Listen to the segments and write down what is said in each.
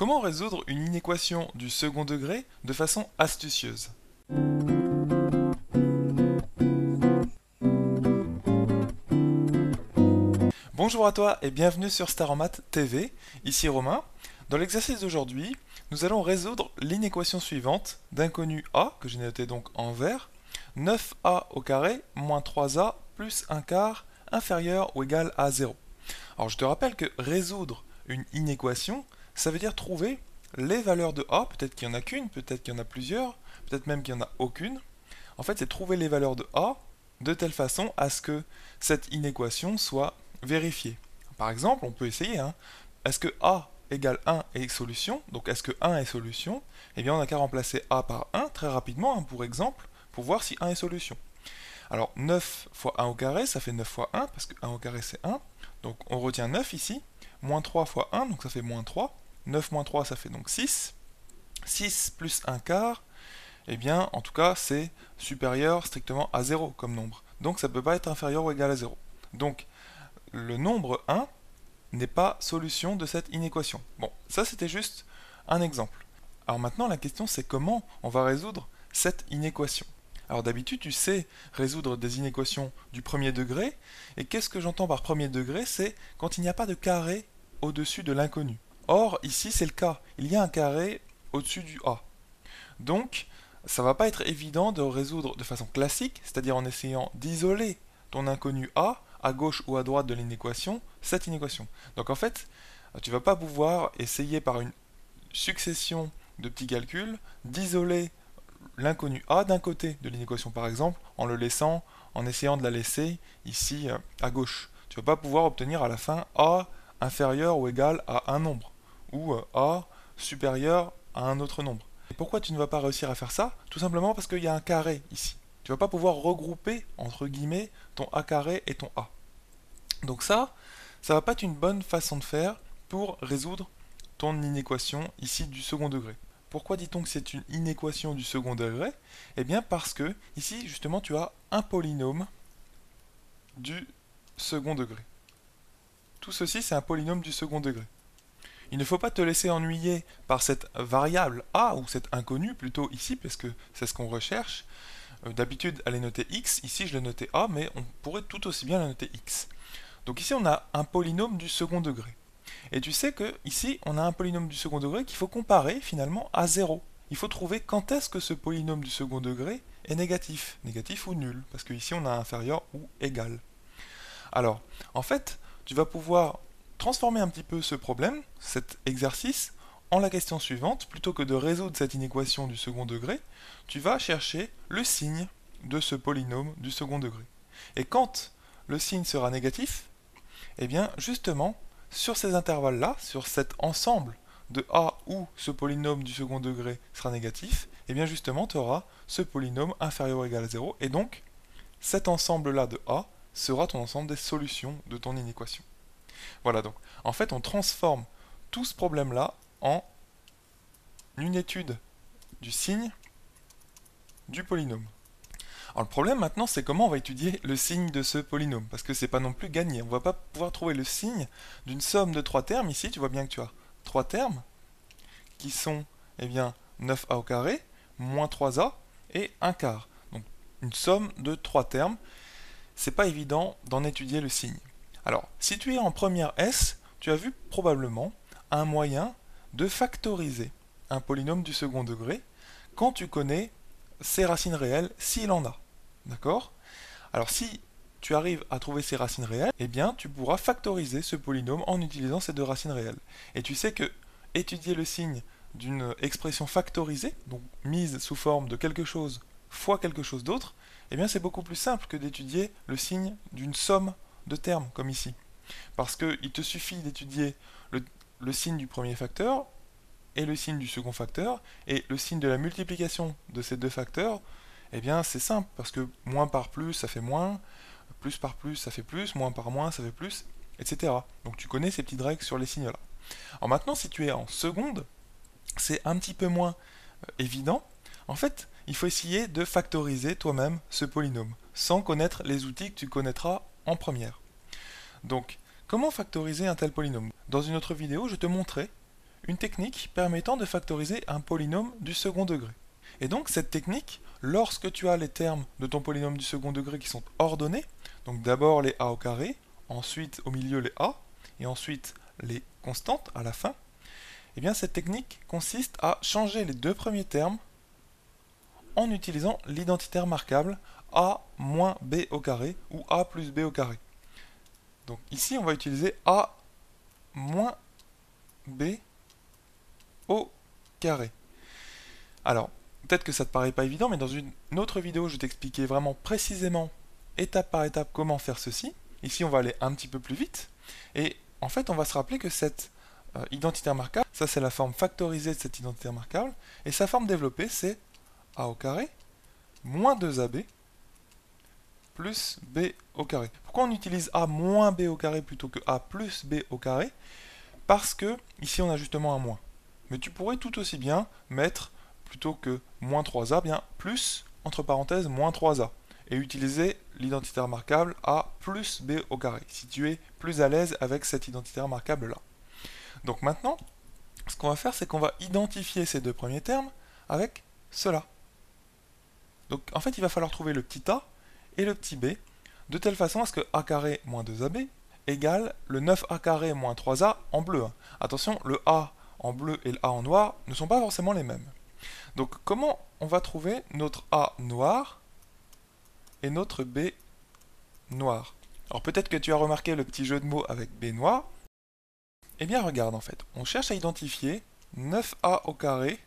Comment résoudre une inéquation du second degré de façon astucieuse? Bonjour à toi et bienvenue sur Star en Maths TV, ici Romain. Dans l'exercice d'aujourd'hui, nous allons résoudre l'inéquation suivante d'inconnu a, que j'ai noté donc en vert, 9a au carré moins 3a plus 1 quart inférieur ou égal à 0. Alors je te rappelle que résoudre une inéquation, ça veut dire trouver les valeurs de a, peut-être qu'il n'y en a qu'une, peut-être qu'il y en a plusieurs, peut-être même qu'il n'y en a aucune. En fait, c'est trouver les valeurs de a de telle façon à ce que cette inéquation soit vérifiée. Par exemple, on peut essayer, est-ce que a égale 1 est solution? Donc est-ce que 1 est solution? Eh bien, on n'a qu'à remplacer a par 1 très rapidement, pour exemple, pour voir si 1 est solution. Alors 9 fois 1 au carré, ça fait 9 fois 1, parce que 1 au carré c'est 1. Donc on retient 9 ici. Moins 3 fois 1, donc ça fait moins 3. 9 moins 3, ça fait donc 6. 6 plus 1 quart, eh bien, en tout cas, c'est supérieur strictement à 0 comme nombre. Donc ça ne peut pas être inférieur ou égal à 0. Donc le nombre 1 n'est pas solution de cette inéquation. Bon, ça c'était juste un exemple. Alors maintenant, la question c'est comment on va résoudre cette inéquation. Alors d'habitude, tu sais résoudre des inéquations du premier degré, et qu'est-ce que j'entends par premier degré? C'est quand il n'y a pas de carré au-dessus de l'inconnu. Or, ici, c'est le cas. Il y a un carré au-dessus du a. Donc, ça ne va pas être évident de résoudre de façon classique, c'est-à-dire en essayant d'isoler ton inconnu a, à gauche ou à droite de l'inéquation, cette inéquation. Donc en fait, tu ne vas pas pouvoir essayer par une succession de petits calculs d'isoler l'inconnu a d'un côté de l'inéquation, par exemple, en essayant de la laisser ici à gauche. Tu ne vas pas pouvoir obtenir à la fin a inférieur ou égal à un nombre, ou a supérieur à un autre nombre. Et pourquoi tu ne vas pas réussir à faire ça? Tout simplement parce qu'il y a un carré ici. Tu ne vas pas pouvoir regrouper, entre guillemets, ton a carré et ton a. Donc ça va pas être une bonne façon de faire pour résoudre ton inéquation ici du second degré. Pourquoi dit-on que c'est une inéquation du second degré? Eh bien parce que ici justement tu as un polynôme du second degré. Tout ceci c'est un polynôme du second degré. Il ne faut pas te laisser ennuyer par cette variable a ou cette inconnue plutôt ici parce que c'est ce qu'on recherche. D'habitude elle est notée x, ici je l'ai notée a mais on pourrait tout aussi bien la noter x. Donc ici on a un polynôme du second degré. Et tu sais que ici, on a un polynôme du second degré qu'il faut comparer finalement à 0. Il faut trouver quand est-ce que ce polynôme du second degré est négatif ou nul, parce qu'ici on a inférieur ou égal. Alors, en fait, tu vas pouvoir transformer un petit peu ce problème, cet exercice, en la question suivante. Plutôt que de résoudre cette inéquation du second degré, tu vas chercher le signe de ce polynôme du second degré. Et quand le signe sera négatif, eh bien justement, sur ces intervalles-là, sur cet ensemble de a où ce polynôme du second degré sera négatif, et bien justement tu auras ce polynôme inférieur ou égal à 0, et donc cet ensemble-là de a sera ton ensemble des solutions de ton inéquation. Voilà, donc en fait on transforme tout ce problème-là en une étude du signe du polynôme. Alors le problème maintenant c'est comment on va étudier le signe de ce polynôme, parce que c'est pas non plus gagné, on va pas pouvoir trouver le signe d'une somme de 3 termes, ici tu vois bien que tu as 3 termes, qui sont eh bien 9a au carré, moins 3a et 1 quart. Donc une somme de 3 termes, c'est pas évident d'en étudier le signe. Alors si tu es en première S, tu as vu probablement un moyen de factoriser un polynôme du second degré quand tu connais ses racines réelles, s'il en a. D'accord? Alors si tu arrives à trouver ces racines réelles, eh bien tu pourras factoriser ce polynôme en utilisant ces deux racines réelles. Et tu sais que étudier le signe d'une expression factorisée, donc mise sous forme de quelque chose fois quelque chose d'autre, eh bien c'est beaucoup plus simple que d'étudier le signe d'une somme de termes, comme ici. Parce qu'il te suffit d'étudier le signe du premier facteur et le signe du second facteur, et le signe de la multiplication de ces deux facteurs, eh bien c'est simple, parce que moins par plus ça fait moins, plus par plus ça fait plus, moins par moins ça fait plus, etc. Donc tu connais ces petites règles sur les signes là. Alors maintenant si tu es en seconde, c'est un petit peu moins évident. En fait, il faut essayer de factoriser toi-même ce polynôme, sans connaître les outils que tu connaîtras en première. Donc, comment factoriser un tel polynôme? Dans une autre vidéo, je te montrais une technique permettant de factoriser un polynôme du second degré. Et donc cette technique, lorsque tu as les termes de ton polynôme du second degré qui sont ordonnés, donc d'abord les a au carré, ensuite au milieu les a, et ensuite les constantes à la fin, eh bien cette technique consiste à changer les deux premiers termes en utilisant l'identitaire marquable a moins b au carré ou a plus b au carré. Donc ici on va utiliser a moins b au carré. Alors, peut-être que ça te paraît pas évident, mais dans une autre vidéo, je vais t'expliquer vraiment précisément, étape par étape, comment faire ceci. Ici, on va aller un petit peu plus vite. Et en fait, on va se rappeler que cette identitaire marquable, ça c'est la forme factorisée de cette identitaire marquable, et sa forme développée, c'est a au carré moins 2ab plus b au carré. Pourquoi on utilise a moins b au carré plutôt que a plus b au carré? Parce que ici, on a justement un moins. Mais tu pourrais tout aussi bien mettre, plutôt que moins 3a, bien plus, entre parenthèses, moins 3a, et utiliser l'identitaire marquable a plus b au carré, si tu es plus à l'aise avec cet identitaire marquable là. Donc maintenant, ce qu'on va faire, c'est qu'on va identifier ces deux premiers termes avec cela. Donc en fait, il va falloir trouver le petit a et le petit b, de telle façon à ce que a carré moins 2ab égale le 9a carré moins 3a en bleu. Attention, le a en bleu et le a en noir ne sont pas forcément les mêmes. Donc comment on va trouver notre a noir et notre b noir? Alors peut-être que tu as remarqué le petit jeu de mots avec b noir. Eh bien regarde en fait, on cherche à identifier 9a au carré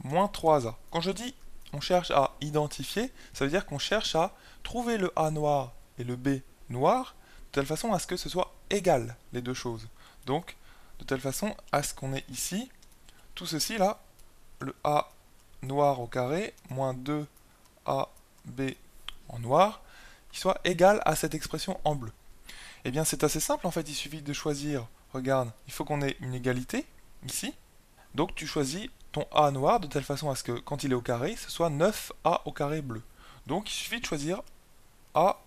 moins 3a. Quand je dis on cherche à identifier, ça veut dire qu'on cherche à trouver le a noir et le b noir de telle façon à ce que ce soit égal les deux choses. Donc de telle façon à ce qu'on ait ici tout ceci là, le a noir au carré moins 2ab en noir, qui soit égal à cette expression en bleu. Eh bien c'est assez simple en fait, il suffit de choisir, regarde, il faut qu'on ait une égalité ici, donc tu choisis ton a noir de telle façon à ce que quand il est au carré, ce soit 9a au carré bleu. Donc il suffit de choisir a,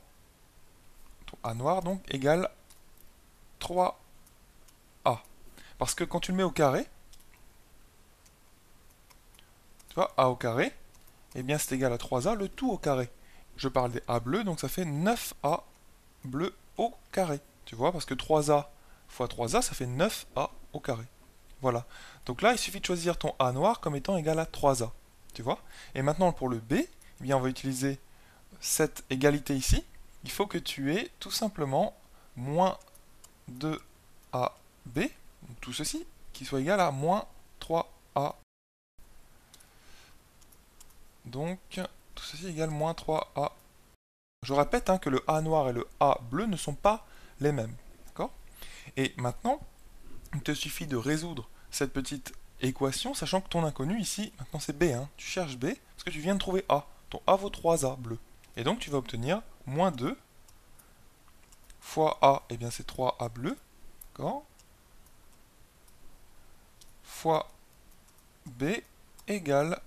ton a noir donc égale 3a. Parce que quand tu le mets au carré, tu vois, a au carré, eh bien c'est égal à 3a, le tout au carré. Je parle des a bleus, donc ça fait 9a bleu au carré. Tu vois, parce que 3a fois 3a, ça fait 9a au carré. Voilà. Donc là, il suffit de choisir ton a noir comme étant égal à 3a. Tu vois? Et maintenant, pour le b, eh bien, on va utiliser cette égalité ici. Il faut que tu aies tout simplement moins 2ab, tout ceci, qui soit égal à moins 3a. Donc, tout ceci égale moins 3a. Je répète que le a noir et le a bleu ne sont pas les mêmes. D'accord? Et maintenant, il te suffit de résoudre cette petite équation, sachant que ton inconnu ici, maintenant c'est b. Tu cherches b, parce que tu viens de trouver a. Ton a vaut 3a bleu. Et donc tu vas obtenir moins 2 fois a, et bien c'est 3a bleu, d'accord, fois b égale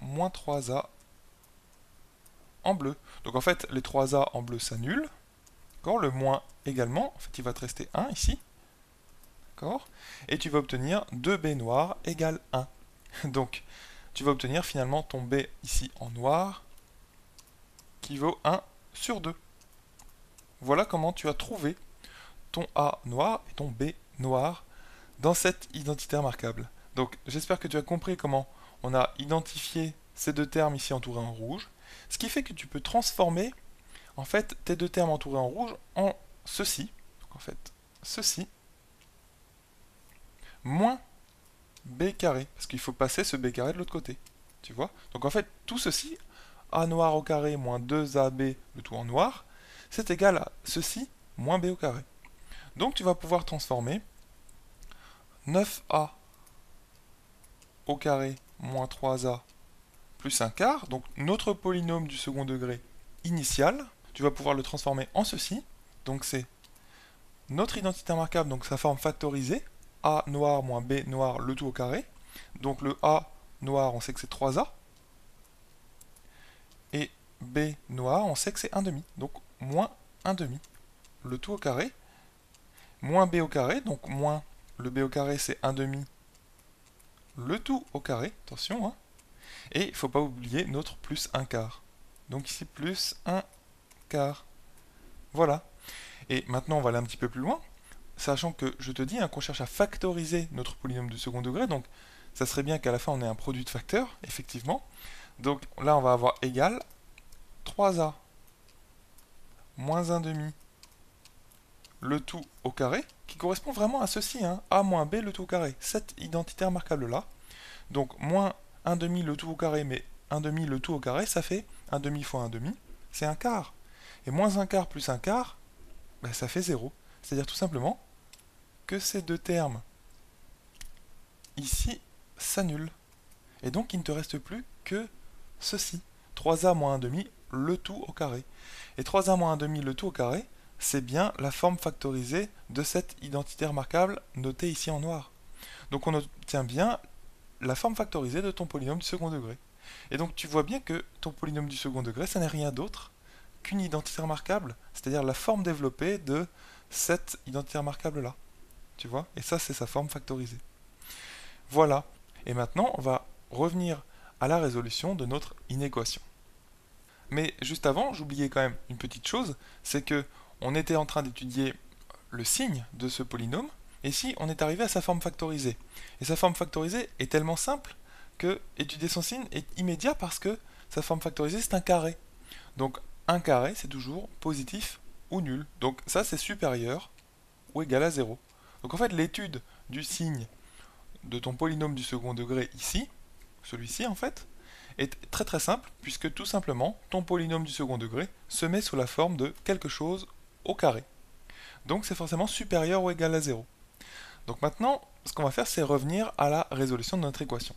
moins 3a en bleu. Donc en fait, les 3a en bleu s'annulent. Le moins également, en fait, il va te rester 1 ici. Et tu vas obtenir 2b noir égale 1. Donc, tu vas obtenir finalement ton b ici en noir qui vaut 1 sur 2. Voilà comment tu as trouvé ton a noir et ton b noir dans cet identitaire marquable. Donc, j'espère que tu as compris comment on a identifié ces deux termes ici entourés en rouge, ce qui fait que tu peux transformer en fait tes deux termes entourés en rouge en ceci. Donc, en fait, ceci moins b carré, parce qu'il faut passer ce b carré de l'autre côté. Tu vois? Donc en fait, tout ceci, a noir au carré moins 2ab, le tout en noir, c'est égal à ceci moins b au carré. Donc tu vas pouvoir transformer 9a au carré moins 3a plus un quart, donc notre polynôme du second degré initial, tu vas pouvoir le transformer en ceci, donc c'est notre identité marquable, donc sa forme factorisée, a noir moins b noir, le tout au carré, donc le a noir, on sait que c'est 3a, et b noir, on sait que c'est 1 demi, donc moins 1 demi, le tout au carré, moins b au carré, donc moins le b au carré c'est 1 demi, le tout au carré, attention, hein. Et il ne faut pas oublier notre plus 1 quart. Donc ici plus 1 quart. Voilà. Et maintenant on va aller un petit peu plus loin, sachant que je te dis hein, qu'on cherche à factoriser notre polynôme du second degré, donc ça serait bien qu'à la fin on ait un produit de facteurs, effectivement. Donc là on va avoir égal 3a moins 1 demi le tout au carré, qui correspond vraiment à ceci, hein, a moins b le tout au carré, cette identité remarquable là. Donc moins 1 demi le tout au carré, mais 1 demi le tout au carré, ça fait 1 demi fois 1 demi, c'est 1 quart. Et moins 1 quart plus 1 quart, ben, ça fait 0. C'est-à-dire tout simplement que ces deux termes ici s'annulent. Et donc il ne te reste plus que ceci, 3a moins 1 demi le tout au carré. Et 3a moins 1 demi le tout au carré, c'est bien la forme factorisée de cette identité remarquable notée ici en noir. Donc on obtient bien la forme factorisée de ton polynôme du second degré. Et donc tu vois bien que ton polynôme du second degré, ça n'est rien d'autre qu'une identité remarquable, c'est-à-dire la forme développée de cette identité remarquable-là. Tu vois? Et ça, c'est sa forme factorisée. Voilà. Et maintenant, on va revenir à la résolution de notre inéquation. Mais juste avant, j'oubliais quand même une petite chose, c'est que on était en train d'étudier le signe de ce polynôme, et ici, on est arrivé à sa forme factorisée. Et sa forme factorisée est tellement simple que étudier son signe est immédiat parce que sa forme factorisée, c'est un carré. Donc, un carré, c'est toujours positif ou nul. Donc, ça, c'est supérieur ou égal à 0. Donc, en fait, l'étude du signe de ton polynôme du second degré ici, celui-ci, en fait, est très très simple, puisque tout simplement, ton polynôme du second degré se met sous la forme de quelque chose au carré. Donc, c'est forcément supérieur ou égal à 0. Donc maintenant, ce qu'on va faire, c'est revenir à la résolution de notre équation.